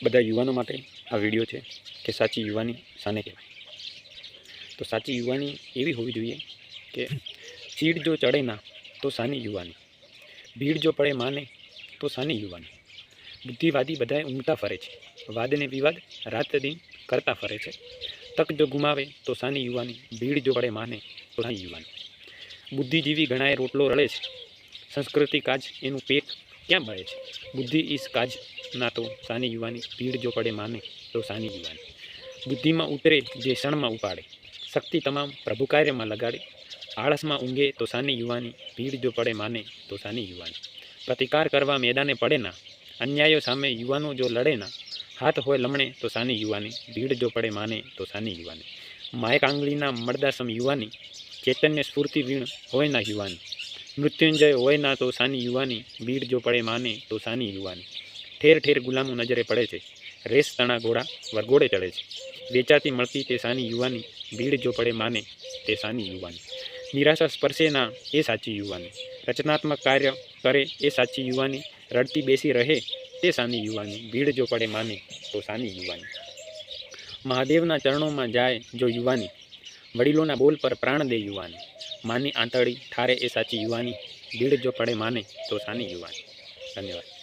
બધા યુવાનો માટે આ વિડીયો છે કે સાચી યુવાની શાને કહેવાય। તો સાચી યુવાની એવી હોવી જોઈએ કે ચીડ જો ચડે ના તો સાની યુવાની, ભીડ જો પડે માને તો સાની યુવાની। બુદ્ધિવાદી બધાએ ઊંઘતા ફરે છે, વાદને વિવાદ રાત દિન કરતા ફરે છે। તક જો ગુમાવે તો સાની યુવાની, ભીડ જો પડે માને તો સાની યુવાની। બુદ્ધિજીવી ઘણાએ રોટલો રળે છે, સંસ્કૃતિ કાજ એનું પેટ ક્યાં બળે છે। બુદ્ધિ ઈસ કાજ ના તો સાની યુવાની, ભીડ જો પડે માને તો સાની યુવાની। બુદ્ધિમાં ઉતરે જે ક્ષણમાં ઉપાડે, શક્તિ તમામ પ્રભુ કાર્યમાં લગાડે। આળસમાં ઊંઘે તો સાની યુવાની, ભીડ જો પડે માને તો સાની યુવાની। પ્રતિકાર કરવા મેદાને પડે ના, અન્યાયો સામે યુવાનો જો લડે ના। હાથ હોય લમણે તો સાની યુવાની, ભીડ જો પડે માને તો સાની યુવાની। માયક આંગળીના મળદાસમ યુવાની, ચૈતન્ય સ્ફૂર્તિ વીણ હોય ના યુવાની। મૃત્યુંજય હોય ના તો સાની યુવાની, ભીડ જો પડે માને તો સાની યુવાની। ઠેર ઠેર ગુલામો નજરે પડે છે, રેસ તણા ઘોડા વરઘોડે ચડે છે। વેચાતી મળતી તે સાની યુવાની, ભીડ જો પડે માને તે સાની યુવાની। નિરાશા સ્પર્શે ના એ સાચી યુવાની, રચનાત્મક કાર્ય કરે એ સાચી યુવાની। રડતી બેસી રહે તે સાની યુવાની, ભીડ જો પડે માને તો સાની યુવાની। મહાદેવના ચરણોમાં જાય જો યુવાની, વડીલોના બોલ પર પ્રાણ દે યુવાની। માની આંતળી ઠારે એ સાચી યુવાની, ભીડ જો પડે માને તો સાની યુવાની। ધન્યવાદ।